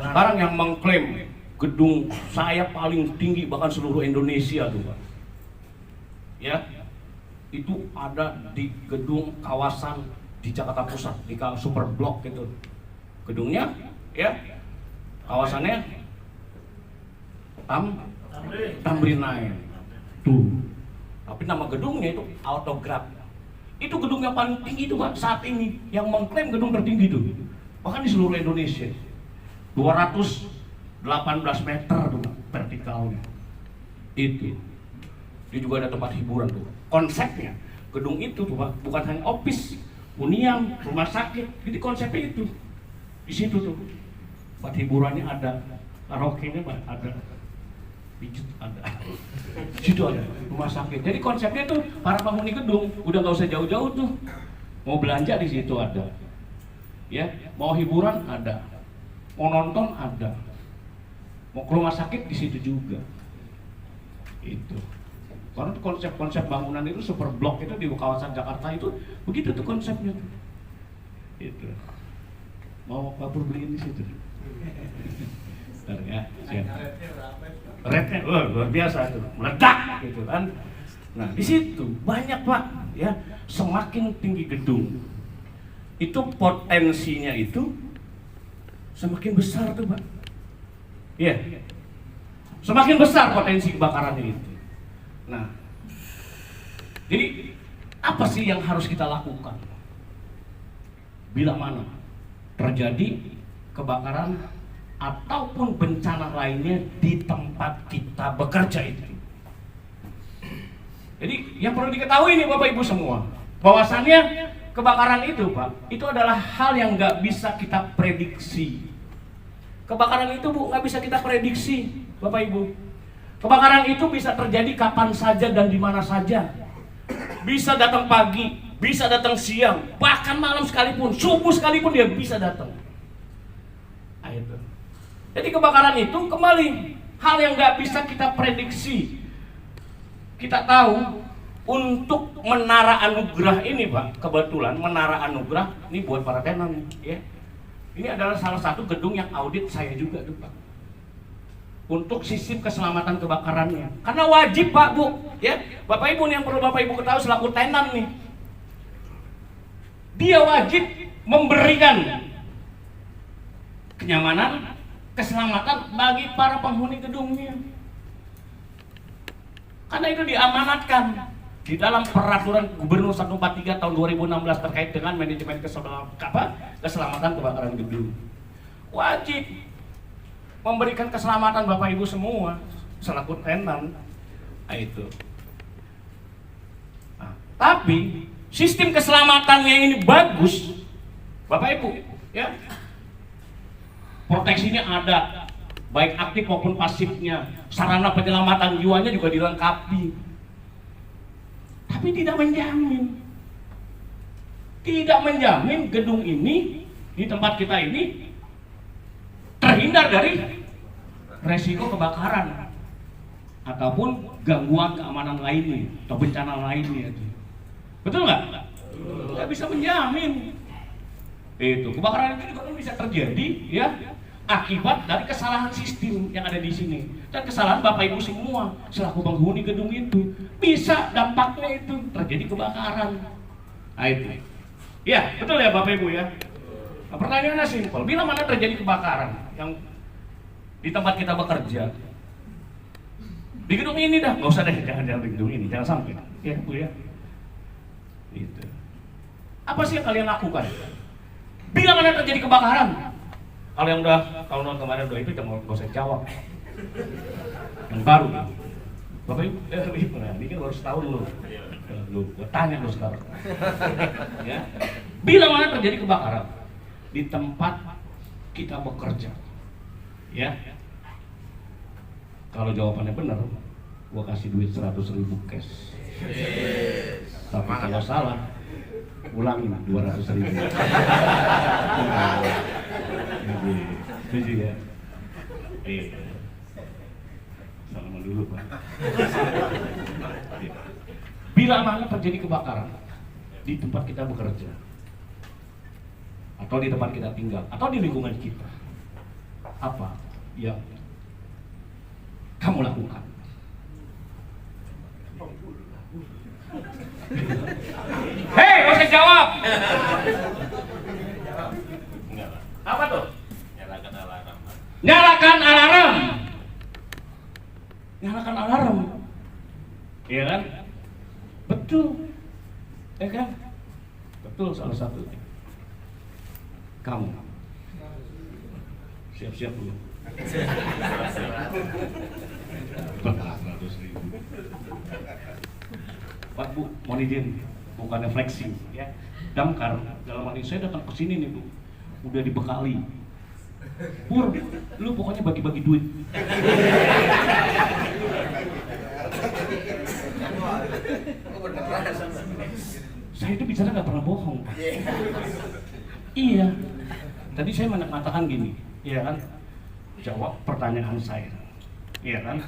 Sekarang yang mengklaim gedung saya paling tinggi bahkan seluruh Indonesia tuh Pak. Ya, itu ada di gedung kawasan di Jakarta Pusat, di Super Blok gitu. Gedungnya, ya, kawasannya Tamrin 9 tuh. Tapi nama gedungnya itu Autograph. Itu gedung yang paling tinggi itu Pak saat ini, yang mengklaim gedung tertinggi itu. Bahkan di seluruh Indonesia. 218 meter tuh vertikalnya. Itu. Dia juga ada tempat hiburan tuh. Konsepnya gedung itu tuh Pak, bukan hanya office, hunian, rumah sakit. Jadi konsepnya itu. Di situ tuh. Tempat hiburannya ada, karaoke-nya Pak ada. Pijat ada. Di situ ada rumah sakit. Jadi konsepnya tuh para penghuni gedung udah nggak usah jauh-jauh tuh. Mau belanja di situ ada. Ya, mau hiburan ada. Mau nonton ada, mau ke rumah sakit di situ juga. Itu. Karena konsep-konsep bangunan itu super blok itu di kawasan Jakarta itu begitu tuh konsepnya. Itu. Mau kabur beliin di situ. Bentar ya. Rednya luar biasa tuh, meledak gitu kan. Nah di situ banyak Pak, ya semakin tinggi gedung itu potensinya itu semakin besar tuh Pak. Iya. Semakin besar potensi kebakarannya itu. Nah, jadi apa sih yang harus kita lakukan bila mana terjadi kebakaran ataupun bencana lainnya di tempat kita bekerja itu? Jadi yang perlu diketahui nih Bapak Ibu semua, bahwasannya kebakaran itu Pak, itu adalah hal yang nggak bisa kita prediksi. Kebakaran itu Bu, nggak bisa kita prediksi Bapak Ibu. Kebakaran itu bisa terjadi kapan saja dan di mana saja. Bisa datang pagi, bisa datang siang, bahkan malam sekalipun, subuh sekalipun dia bisa datang. Nah, itu. Jadi kebakaran itu kembali hal yang nggak bisa kita prediksi. Kita tahu untuk Menara Anugerah ini Pak, kebetulan Menara Anugerah ini buat para tenan ya. Ini adalah salah satu gedung yang audit saya juga tuh Pak. Untuk sistem keselamatan kebakarannya. Karena wajib Pak Bu, ya. Bapak Ibu yang perlu Bapak Ibu ketahui selaku tenan nih. Dia wajib memberikan kenyamanan, keselamatan bagi para penghuni gedungnya. Karena itu diamanatkan di dalam peraturan Gubernur 143 tahun 2016 terkait dengan manajemen keselamatan kebakaran gedung. Wajib memberikan keselamatan Bapak Ibu semua selaku tenan. Nah, itu. Nah, tapi sistem keselamatannya ini bagus, Bapak Ibu, ya. Proteksinya ada, baik aktif maupun pasifnya. Sarana penyelamatan jiwanya juga dilengkapi. Tapi tidak menjamin gedung ini di tempat kita ini terhindar dari resiko kebakaran ataupun gangguan keamanan lainnya atau bencana lainnya. Betul nggak? Nggak bisa menjamin. Itu kebakaran itu juga bisa terjadi ya akibat dari kesalahan sistem yang ada di sini dan kesalahan Bapak Ibu semua selaku penghuni gedung itu, bisa dampaknya itu terjadi kebakaran. Nah, itu ya betul ya Bapak Ibu ya. Nah, pertanyaannya simpel, bila mana terjadi kebakaran yang di tempat kita bekerja di gedung ini dah, nggak usah deh, jangan di gedung ini, jangan sampai ya Bu ya. Itu apa sih yang kalian lakukan bila mana terjadi kebakaran? Kalau yang udah tahun kemarin udah itu jangan usah jawab. Yang baru, Bapak Ibu, ini kan baru setahun lu, gua tanya lu sekarang. Ya, bila mana terjadi kebakaran di tempat kita bekerja, ya. Kalau jawabannya benar, gua kasih duit 100.000 cash. Tapi kalau salah, ulangin 200.000. Setuju ya? Salaman dulu Pak. Bila mana terjadi kebakaran di tempat kita bekerja, atau di tempat kita tinggal, atau di lingkungan kita, apa yang kamu lakukan? Hei, gak usah jawab. Apa tuh? Nyalakan alarm. Nyalakan alarm. Nyalakan alarm. Iya kan? Betul. Ya kan? Betul salah satunya. Kamu siap-siap dulu. 400.000. Pak Bu, mohon izin, bukannya flexing ya. Damkar, dalam hal ini saya datang ke sini nih Bu, udah dibekali. Pur, lu pokoknya bagi-bagi duit. Saya itu bicara nggak pernah bohong, Pak. Iya. Tadi saya mengatakan gini, iya kan? Jawab pertanyaan saya, iya kan?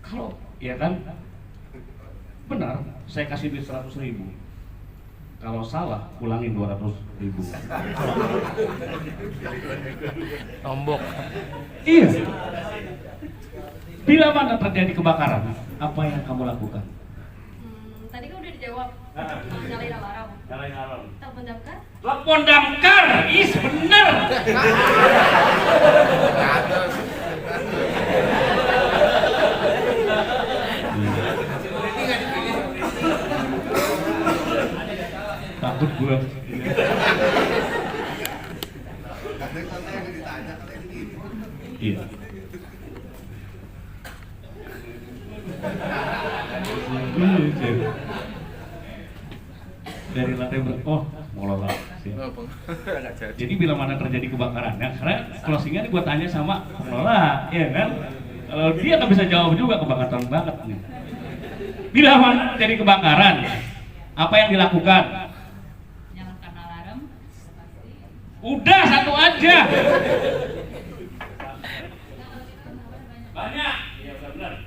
Kalau, iya kan? Benar, saya kasih duit 100.000. Kalau salah, ulangin 200.000. Tombok. Iya. Bila mana terjadi kebakaran, apa yang kamu lakukan? Tadi kan udah dijawab. Nyalain alarm. Nyalain alarm. Telepon damkar. Telepon damkar, is bener. Takut gue. Iya. Dari lantai oh molor. Jadi bila mana terjadi kebakaran, ya, karena closingan gue tanya sama pengelola, ya kan? Kalau dia nggak bisa jawab juga, kebakaran banget nih. Bila mana terjadi kebakaran, apa yang dilakukan? Nyalakan alarm. Udah satu aja. Banyak. Iya benar.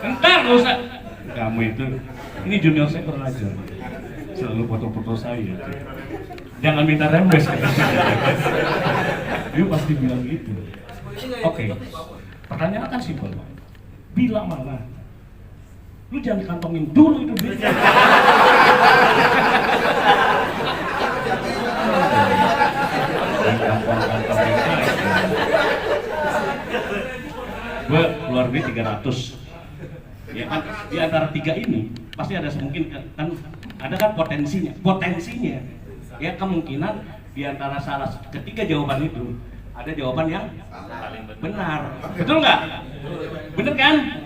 Entar gak usah. Kamu itu, ini junior saya kurang ajar. Selalu foto-foto saya. Jangan minta rembes. Dia pasti bilang gitu. Oke. Pertanyaan kan simpel. Bila mana? Lu jangan kantongin dulu itu duitnya. Gue keluar duit 300. Ya kan, di antara tiga ini pasti ada mungkin kan ada kan potensinya ya, kemungkinan di antara salah ketiga jawaban itu ada jawaban yang benar, betul nggak? Bener kan?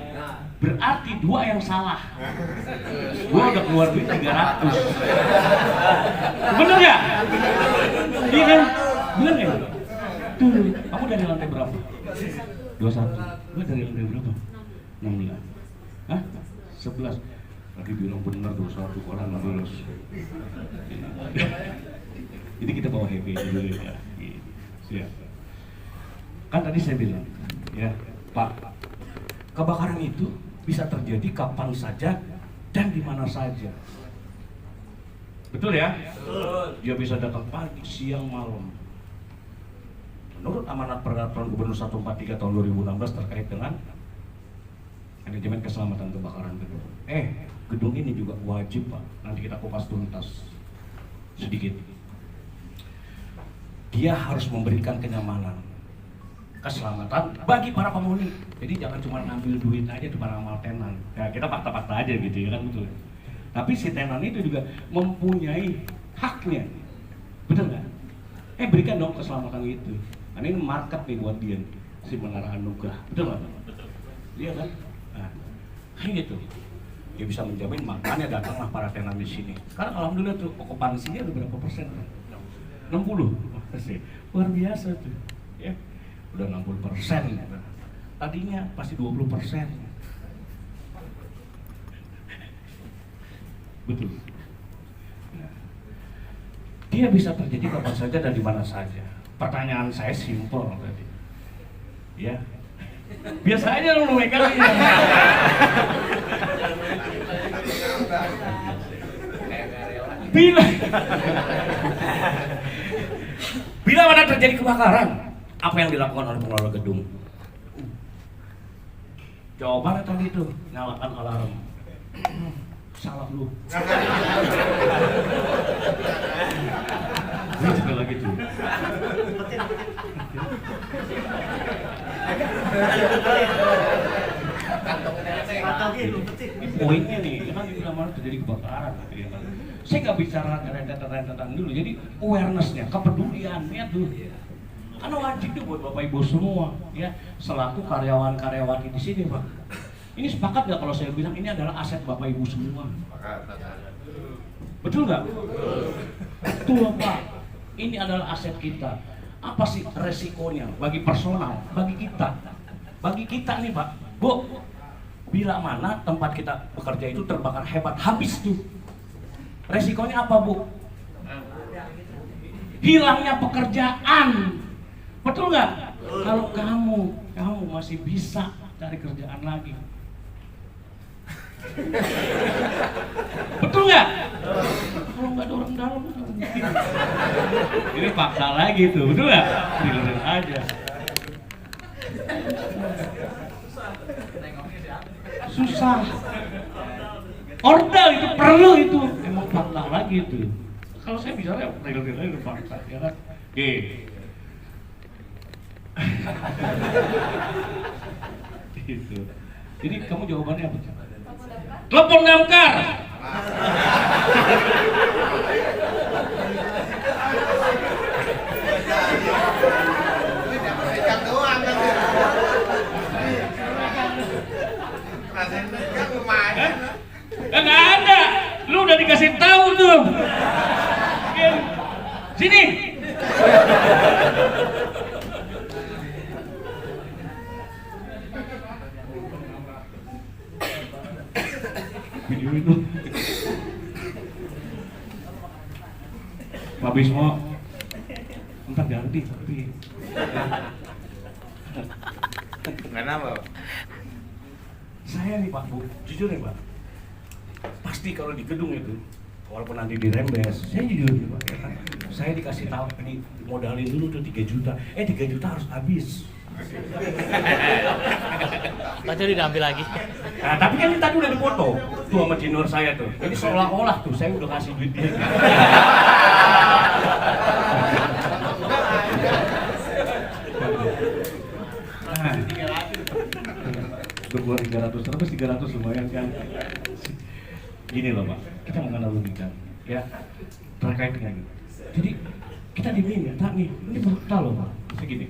Berarti dua yang salah. Gua udah keluar duit 300. Bener nggak? Iya kan? Bener nggak? Tuh, kamu dari lantai berapa? 21. Gua dari lantai berapa? 16. Hah? 11. Lagi bilang benar 21, orang nggak lulus. Jadi kita bawa happy dulu ya. Siap. Kan tadi saya bilang, ya Pak, kebakaran itu bisa terjadi kapan saja dan di mana saja. Betul ya? Betul. Dia bisa datang pagi, siang, malam. Menurut amanat peraturan Gubernur 143 tahun 2016 terkait dengan manajemen keselamatan kebakaran gedung. Gedung ini juga wajib Pak, nanti kita kupas tuntas sedikit. Dia harus memberikan kenyamanan, keselamatan bagi para penghuni. Jadi jangan cuma ngambil duit aja di para amal tenan. Ya kita fakta-fakta aja gitu ya kan, betul. Tapi si tenan itu juga mempunyai haknya, betul nggak? Berikan dong keselamatan itu. Karena ini market nih buat dia, si Menara Anugrah, betul nggak? Betul. Iya kan? Nah, kayak gitu. Dia bisa menjamin, makanya datanglah para tenan di sini. Karena alhamdulillah tuh okupansinya udah berapa persen? 60. Luar biasa tuh. Ya, udah 60%. Tadinya pasti 20%. Betul. Nah, dia bisa terjadi kapan saja dan di mana saja. Pertanyaan saya simpel tadi. Ya. Biasa aja lu megang ini. Bila mana terjadi kebakaran, apa yang dilakukan oleh pengelola gedung? Jawabannya tadi itu, nyalakan alarm. Salah lu. Ini juga lagi tuh. Ini poinnya nih, kan bila mana terjadi kebakaran gitu ya kan. Saya nggak bicara rentetan dulu, jadi awareness-nya, kepeduliannya tuh. Karena wajib tuh buat Bapak Ibu semua, ya, selaku karyawan-karyawati di sini, Pak. Ini sepakat nggak kalau saya bilang ini adalah aset Bapak Ibu semua? Betul nggak? Betul, Pak. Ini adalah aset kita. Apa sih resikonya bagi personal, bagi kita? Bagi kita nih, Pak. Bu, bila mana tempat kita bekerja itu terbakar hebat, habis tuh. Resikonya apa, Bu? Hilangnya pekerjaan. Betul nggak? Kalau kamu masih bisa cari kerjaan lagi. Betul nggak? Kalau nggak ada orang dalam, ini fakta lagi tuh, betul nggak? Dilurin aja. Susah. Ordal itu perlu itu, emang fakta lagi itu. Kalau saya bicara real fakta, ya kan? Oke. Gitu. Jadi kamu jawabannya apa? Telepon damkar. Nggak ada. Lu udah dikasih tahu tuh. Sini. Video itu Pak Bismo ntar ganti tapi Kenapa? saya nih Pak Bu, jujur nih Pak, pasti kalau di gedung itu walaupun nanti dirembes, saya jujur nih Pak ya kan? Saya dikasih tahu ini modalin dulu tuh 3 juta 3 juta harus habis. Tadi diambil lagi. Nah, tapi kan ini tadi udah dipoto tuh sama junior saya tuh. Jadi seolah-olah tuh saya udah kasih duit dia. Nah, untuk gua 300, terus 300 lumayan kan. Gini loh Pak, kita mengenal logika ya terkait dengan ini. Jadi kita diminta nih, ini fakta loh Pak. Segini.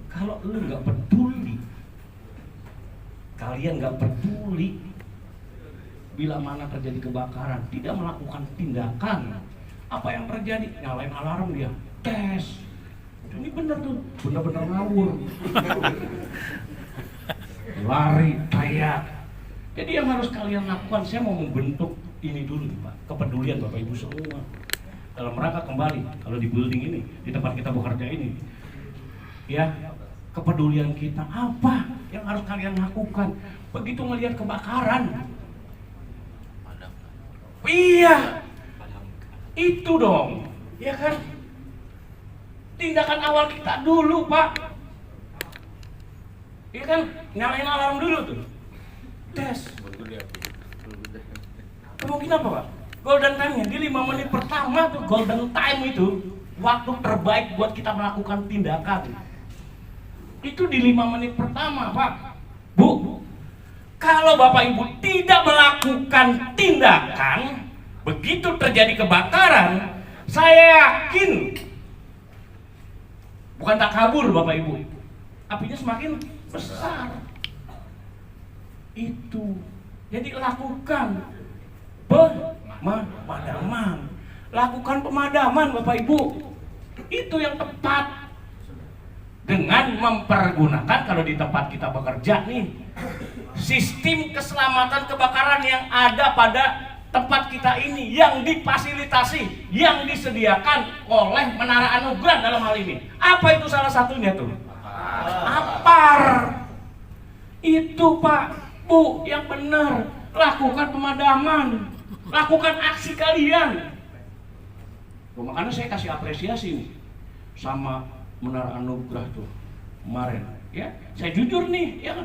Kalau lu nggak peduli, kalian nggak peduli bila mana terjadi kebakaran, tidak melakukan tindakan, apa yang terjadi? Nyalain alarm dia, tes. Ini bener tuh, bener-bener ngawur. Lari, teriak. Jadi yang harus kalian lakukan, saya mau membentuk ini dulu Pak, kepedulian Bapak Ibu semua. Dalam rangka kembali, kalau di building ini, di tempat kita bekerja ini, ya, kepedulian kita apa yang harus kalian lakukan begitu melihat kebakaran? Iya, itu dong, ya kan? Tindakan awal kita dulu Pak, ya kan? Nyalain alarm dulu tuh, tes. Mungkin apa Pak? Golden time-nya di 5 menit pertama tuh, golden time itu waktu terbaik buat kita melakukan tindakan. Itu di 5 menit pertama Pak. Bu, kalau Bapak Ibu tidak melakukan tindakan, begitu terjadi kebakaran, saya yakin bukan tak kabur Bapak Ibu, apinya semakin besar. Itu, jadi lakukan pemadaman. Lakukan pemadaman Bapak Ibu, itu yang tepat. Dengan mempergunakan, kalau di tempat kita bekerja nih, sistem keselamatan kebakaran yang ada pada tempat kita ini, yang difasilitasi, yang disediakan oleh Menara Anugerah dalam hal ini. Apa itu salah satunya tuh? APAR. Itu Pak, Bu, yang benar. Lakukan pemadaman, lakukan aksi kalian. Makanya saya kasih apresiasi nih. sama Menara Anugrah tuh kemarin, ya saya jujur nih, ya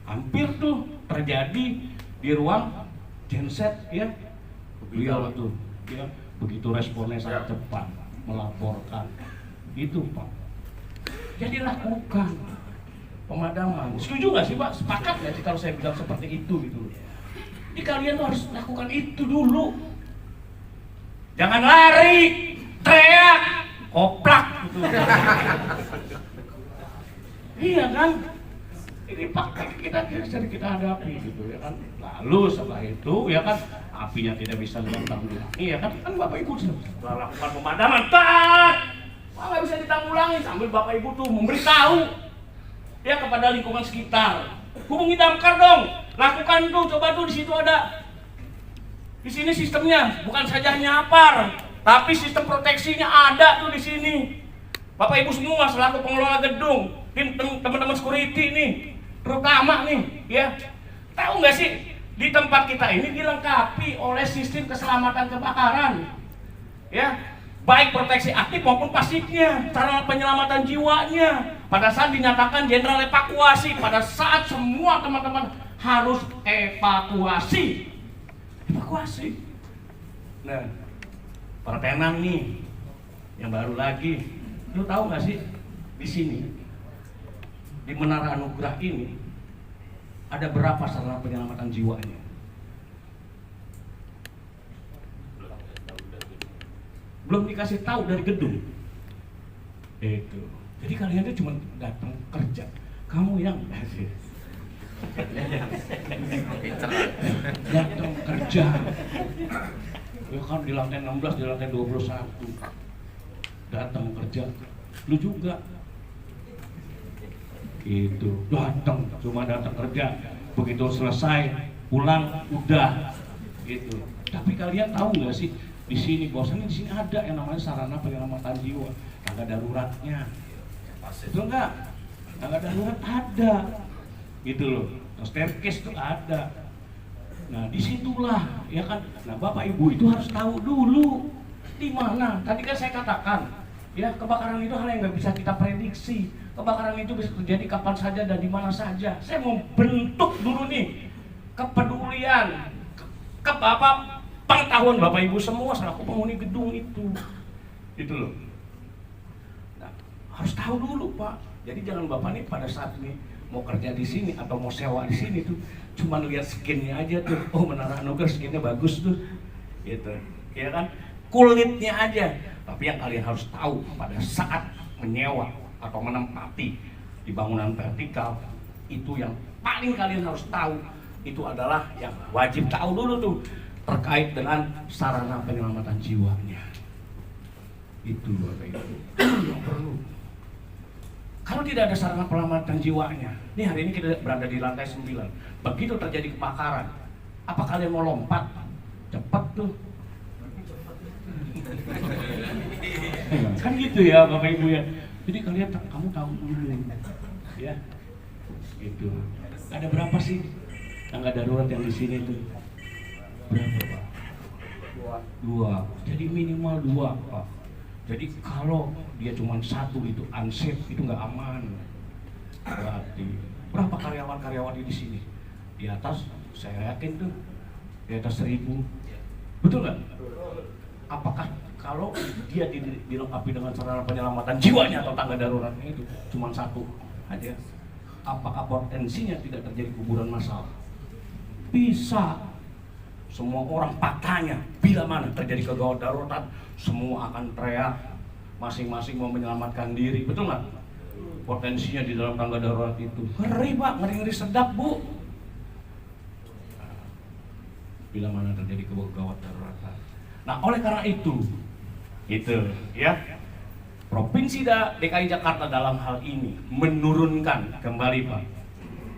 hampir tuh terjadi di ruang genset, ya beliau tuh, ya begitu responnya sangat cepat melaporkan itu Pak. Jadi lakukan pemadaman. Setuju nggak sih Pak? Sepakat nggak sih kalau saya bilang seperti itu gitu? Jadi kalian tuh harus lakukan itu dulu. Jangan lari, teriak, koplak gitu. Iya kan? Ini fakta kita hadapi gitu ya kan. Lalu setelah itu ya kan apinya tidak bisa ditanggulangi ya kan Bapak Ibu sudah lakukan pemadaman. Nggak bisa ditanggulangi sambil Bapak Ibu tuh memberitahu ya kepada lingkungan sekitar. Hubungi damkar dong. Lakukan tuh, coba tuh di situ ada. Di sini sistemnya bukan saja nyapar, tapi sistem proteksinya ada tuh di sini. Bapak Ibu semua selaku pengelola gedung, teman-teman security nih, terutama nih, ya. Tahu nggak sih di tempat kita ini dilengkapi oleh sistem keselamatan kebakaran, ya. Baik proteksi aktif maupun pasifnya, sarana penyelamatan jiwanya. Pada saat dinyatakan jenderal evakuasi, pada saat semua teman-teman harus evakuasi. Nah, pertenan nih, yang baru lagi, lu tahu nggak sih di sini di Menara Anugrah ini ada berapa sarana penyelamatan jiwanya? Belum dikasih tahu dari gedung. Itu. Jadi kalian itu cuma datang kerja. Kamu yang datang kerja. Ya kan di lantai 16, di lantai 21. Datang kerja. Lu juga. Itu. Cuma datang kerja. Begitu selesai, pulang udah. Gitu. Tapi kalian tahu nggak sih? Di sini bosannya di sini ada yang namanya sarana penyelamatan jiwa, tangga daruratnya. Betul nggak? Tangga darurat ada, gitu loh. Staircase itu ada. Nah disitulah, ya kan. Nah Bapak Ibu itu harus tahu dulu di mana. Tadi kan saya katakan, ya kebakaran itu hal yang nggak bisa kita prediksi. Kebakaran itu bisa terjadi kapan saja dan di mana saja. Saya mau bentuk dulu nih kepedulian, pengetahuan Bapak Ibu semua selaku penghuni gedung itu loh. Nah, harus tahu dulu Pak. Jadi jangan Bapak nih pada saat ini mau kerja di sini atau mau sewa di sini tuh cuma lihat skinnya aja tuh. Oh Menara Anugrah skinnya bagus tuh, gitu. Ya kan? Kulitnya aja. Tapi yang kalian harus tahu pada saat menyewa atau menempati di bangunan vertikal itu yang paling kalian harus tahu itu adalah yang wajib tahu dulu tuh. Terkait dengan sarana penyelamatan jiwanya. Itu Bapak Ibu yang perlu. Kalau tidak ada sarana penyelamatan jiwanya, ini hari ini kita berada di lantai 9. Begitu terjadi kebakaran, apa kalian mau lompat? Cepat tuh. Kan gitu ya Bapak Ibu ya. Jadi kalian kamu tahu dulu ya. Gitu. Ada berapa sih tangga darurat yang di sini tuh? Berapa Pak? Dua. Jadi minimal 2 Pak. Jadi kalau dia cuma 1 itu unsafe, itu nggak aman. Berarti berapa karyawan-karyawati di sini? Di atas, saya yakin tuh di atas 1000. Betul nggak? Apakah kalau dia dilengkapi dengan sarana penyelamatan jiwanya atau tangga daruratnya itu cuma 1 aja? Apakah potensinya tidak terjadi kuburan massal? Bisa. Semua orang patahnya bila mana terjadi kegawat darurat, semua akan teriak, masing-masing mau menyelamatkan diri, betul nggak? Potensinya di dalam tangga darurat itu ngeri Pak, ngeri sedap Bu. Bila mana terjadi kegawat darurat. Nah oleh karena itu ya Provinsi DKI Jakarta dalam hal ini menurunkan kembali Pak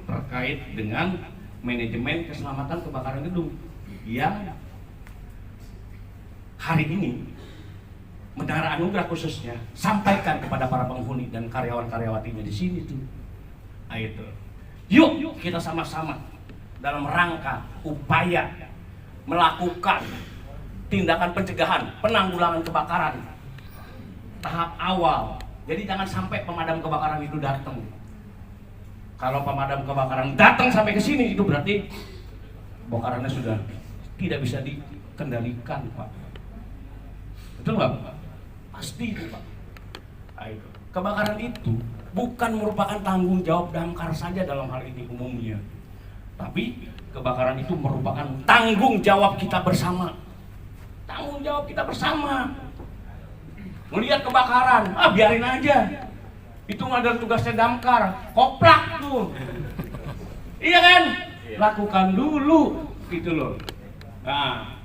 terkait dengan manajemen keselamatan kebakaran gedung yang hari ini Menara Anugrah khususnya sampaikan kepada para penghuni dan karyawan-karyawatinya di sini tuh. Itu. Yuk kita sama-sama dalam rangka upaya melakukan tindakan pencegahan penanggulangan kebakaran tahap awal Jadi jangan sampai pemadam kebakaran itu datang. Kalau pemadam kebakaran datang sampai ke sini, itu berarti kebakarannya sudah tidak bisa dikendalikan, Pak. Betul nggak, Pak? Pasti itu, Pak. Nah, itu. Kebakaran itu bukan merupakan tanggung jawab damkar saja dalam hal ini umumnya, tapi kebakaran itu merupakan tanggung jawab kita bersama. Tanggung jawab kita bersama. Melihat kebakaran, biarin aja. Itu nggak ada tugasnya damkar, koplak tuh. Iya kan? Lakukan dulu, gitu loh. Nah,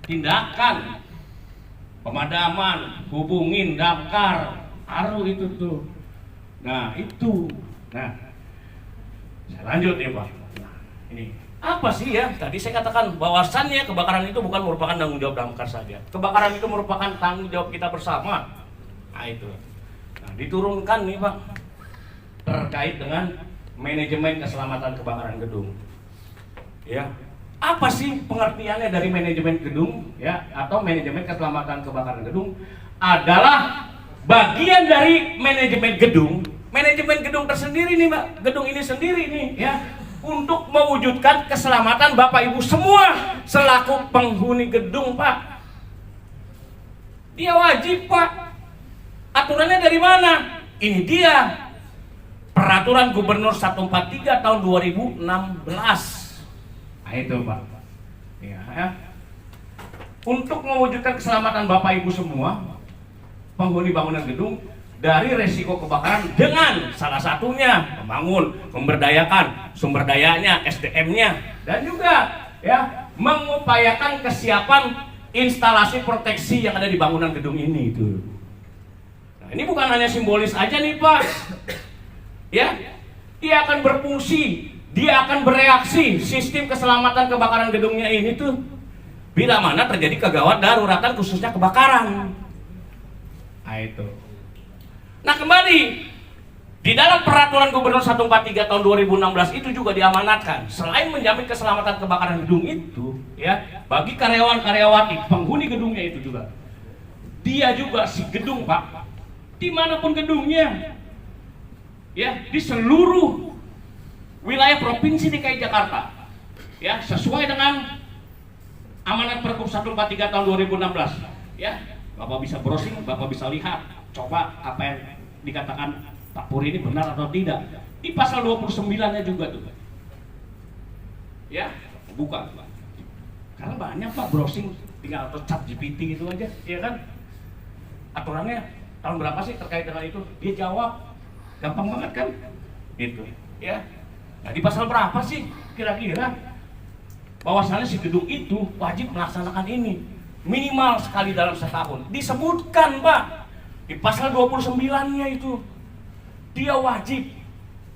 tindakan pemadaman, hubungin damkar, taruh itu tuh. Nah itu. Nah, saya lanjut ya Pak. Nah, ini apa sih ya? Tadi saya katakan bahwasannya kebakaran itu bukan merupakan tanggung jawab damkar saja. Kebakaran itu merupakan tanggung jawab kita bersama. Nah itu. Nah, diturunkan nih Pak terkait dengan manajemen keselamatan kebakaran gedung. Ya, apa sih pengertiannya dari manajemen gedung? Ya, atau manajemen keselamatan kebakaran gedung adalah bagian dari manajemen gedung. Manajemen gedung tersendiri nih Pak, gedung ini sendiri nih ya, untuk mewujudkan keselamatan Bapak Ibu semua selaku penghuni gedung Pak. Dia wajib Pak. Aturannya dari mana? Ini dia Peraturan Gubernur 143 tahun 2016. Nah itu Pak ya. Untuk mewujudkan keselamatan Bapak Ibu semua penghuni bangunan gedung dari resiko kebakaran dengan salah satunya memberdayakan sumber dayanya, SDM-nya, dan juga ya mengupayakan kesiapan instalasi proteksi yang ada di bangunan gedung ini itu. Nah, ini bukan hanya simbolis aja nih Pak. Ya, dia akan berfungsi, dia akan bereaksi sistem keselamatan kebakaran gedungnya ini tuh bila mana terjadi kegawat daruratan khususnya kebakaran. Nah itu. Nah kembali di dalam Peraturan Gubernur 143 tahun 2016 itu juga diamanatkan selain menjamin keselamatan kebakaran gedung itu ya bagi karyawan-karyawati penghuni gedungnya itu juga dia juga si gedung Pak dimanapun gedungnya ya di seluruh wilayah provinsi DKI Jakarta ya sesuai dengan amanat Pergub 143 tahun 2016 ya Bapak bisa browsing, Bapak bisa lihat coba apa yang dikatakan Pak Puri ini benar atau tidak. Di pasal 29-nya juga tuh. Ya, buka. Karena banyak Pak browsing tinggal atau chat GPT itu aja, ya kan? Aturannya tahun berapa sih terkait dengan itu? Dia jawab. Gampang banget kan? Itu, ya. Nah, di pasal berapa sih kira-kira bahwasannya si gedung itu wajib melaksanakan ini minimal sekali dalam setahun. Disebutkan Pak di pasal 29-nya itu dia wajib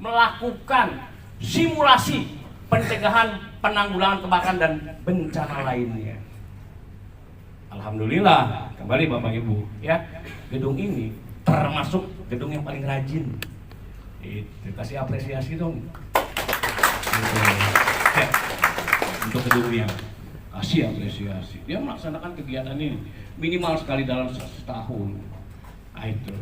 melakukan simulasi pencegahan penanggulangan kebakaran dan bencana lainnya. Alhamdulillah kembali Bapak Ibu ya gedung ini termasuk gedung yang paling rajin. Itu kasih apresiasi dong. Untuk gedungnya kasih apresiasi. Dia melaksanakan kegiatan ini minimal sekali dalam setahun. Nah, itu.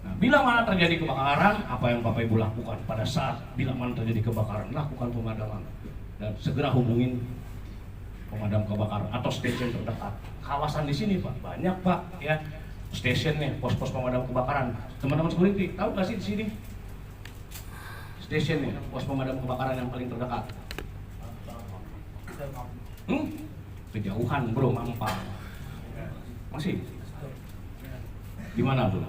Nah, bila mana terjadi kebakaran, apa yang Bapak Ibu lakukan pada saat bila mana terjadi kebakaran, lakukan pemadaman dan segera hubungin pemadam kebakaran atau stasiun terdekat. Kawasan di sini Pak banyak Pak ya stasiunnya, pos-pos pemadam kebakaran. Teman-teman security tahu nggak sih di sini stasiunnya, pos pemadam kebakaran yang paling terdekat? Kejauhan bro, Mampang. Masih? Di mana bro?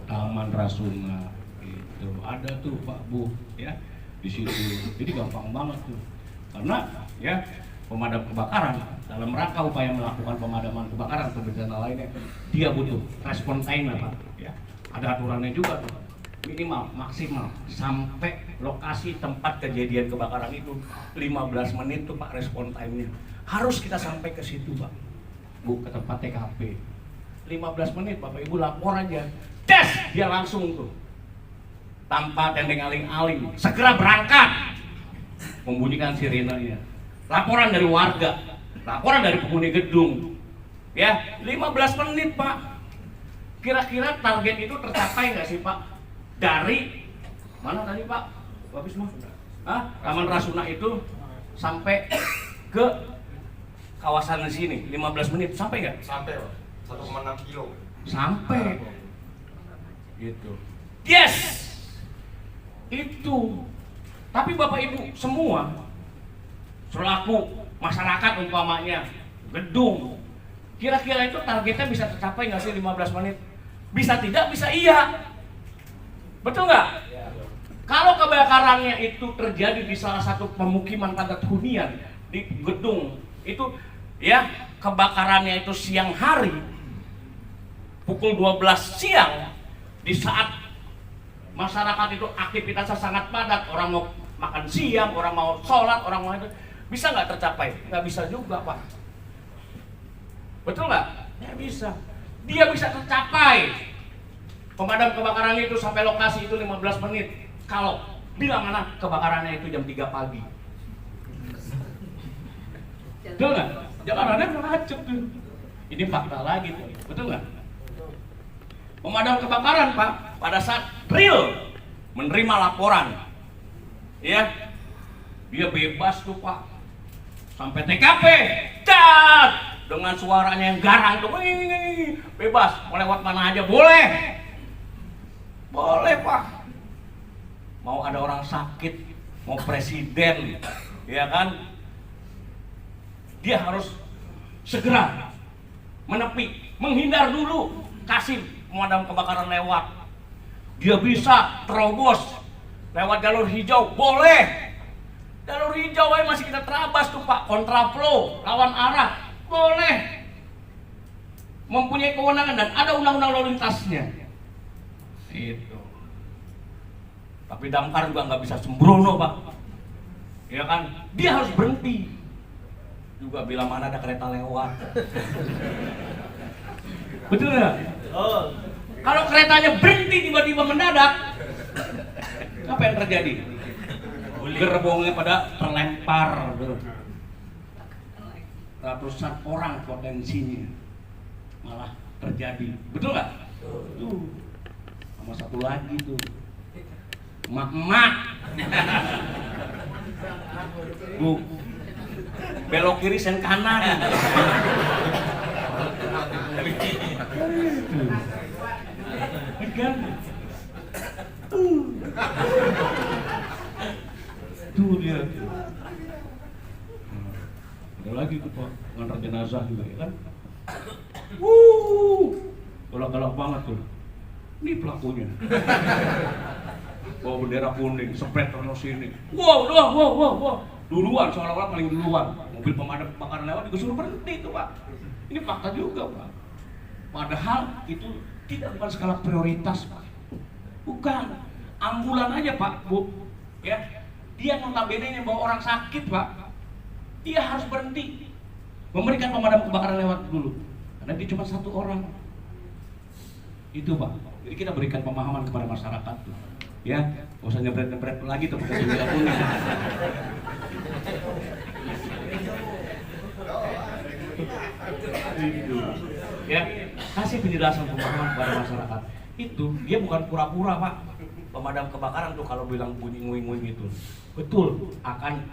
Taman Rasuna itu ada tuh Pak Bu ya di situ. Jadi gampang banget tuh karena ya pemadam kebakaran dalam rangka upaya melakukan pemadaman kebakaran atau bencana lainnya dia butuh respon time Pak ya ada aturannya juga tuh minimal maksimal sampai lokasi tempat kejadian kebakaran itu 15 menit tuh Pak respon time-nya harus kita sampai ke situ Pak Bu ke tempat TKP 15 menit Bapak Ibu lapor aja tes dia langsung tuh tanpa tendeng aling-aling segera berangkat membunyikan sirenenya laporan dari warga laporan dari penghuni gedung Ya, 15 menit Pak. Kira-kira target itu tercapai nggak sih Pak? Dari mana tadi Pak? Habis mau? Taman Rasuna itu sampai ke kawasan sini 15 menit sampai nggak? Sampai Pak, 1,6 kilo. Sampai. Gitu. Yes. Itu. Tapi Bapak Ibu semua selaku masyarakat umpamanya gedung, kira-kira itu targetnya bisa tercapai nggak sih 15 menit? Bisa tidak, bisa iya. Betul nggak? Kalau kebakarannya itu terjadi di salah satu pemukiman padat hunian di gedung itu, ya kebakarannya itu siang hari, pukul 12 siang, di saat masyarakat itu aktivitasnya sangat padat, orang mau makan siang, orang mau sholat, orang mau itu, bisa nggak tercapai? Nggak bisa juga Pak. Betul nggak? Nggak bisa. Dia bisa tercapai pemadam kebakaran itu sampai lokasi itu 15 menit. Kalau bila mana kebakarannya itu jam 3 pagi. Betul nggak? Jalanannya macet tuh. Ini fakta lagi tuh. Betul nggak? Pemadam kebakaran Pak, pada saat real menerima laporan, ya dia bebas tuh Pak, sampai TKP, cat dengan suaranya yang garang tuh, bebas mau lewat mana aja boleh, boleh Pak. Mau ada orang sakit, mau presiden, ya kan, dia harus segera menepi, menghindar dulu, kasih pemadam kebakaran lewat. Dia bisa terobos lewat jalur hijau, boleh. Jalur hijau aja masih kita terabas tuh Pak, kontraflow, lawan arah, boleh. Mempunyai kewenangan dan ada undang-undang lalu lintasnya. Itu. Tapi damkar juga nggak bisa sembrono Pak, ya kan? Dia harus berhenti. Juga bila mana ada kereta lewat. Betul nggak? Oh. Kalau keretanya berhenti tiba-tiba mendadak, apa yang terjadi? Gerbongnya pada terlempar. Ratusan orang potensinya malah terjadi. Betul nggak? Tuh. Sama satu lagi tuh. Emak-emak. Bu. Belok kiri sen kanan. Kan? Tuh dia. Ada lagi tuh Pak, ngantar jenazah juga ya kan? Galak-galak banget tuh. Ini pelakunya. Bawa bendera kuning, sepret terus sini. Wow. Duluan, seolah-olah paling duluan. Mobil pemadam kebakaran lewat juga suruh berhenti tuh Pak. Ini fakta juga Pak. Padahal itu tidak bukan skala prioritas Pak. Bukan. Ambulan aja Pak, Bu. Ya. Dia notabene bawa orang sakit Pak. Dia harus berhenti. Memberikan pemadam kebakaran lewat dulu. Karena dia cuma satu orang. Itu Pak. Jadi kita berikan pemahaman kepada masyarakat tuh. Ya, nggak usah nyebret-nyebret lagi tuh pakai bendera kuning. Itu. Ya, kasih penjelasan pemahaman kepada masyarakat. Itu dia bukan pura-pura Pak. Pemadam kebakaran tuh kalau bilang bunyi nguing-nguing itu betul akan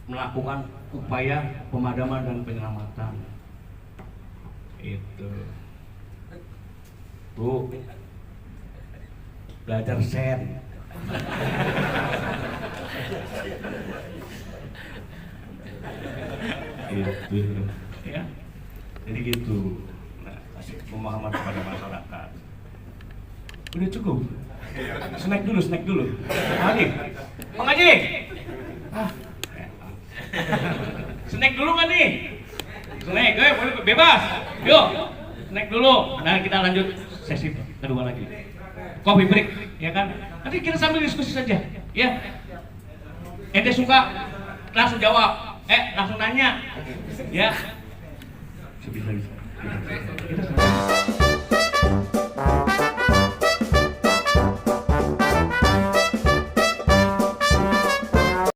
melakukan upaya pemadaman dan penyelamatan. Itu. Bu, belajar sen. Itu ya. Jadi gitu. Nah, kasih pemahaman kepada masyarakat. Udah cukup. Snack dulu. Haji. Bang Haji. Snack dulu kan nih? Snack, boleh bebas. Yuk. Snack dulu. Nah, kita lanjut sesi kedua lagi. Coffee break, ya kan? Nanti kita sambil diskusi saja, ya. Ente suka langsung jawab, langsung nanya, ya. Bisa. Kita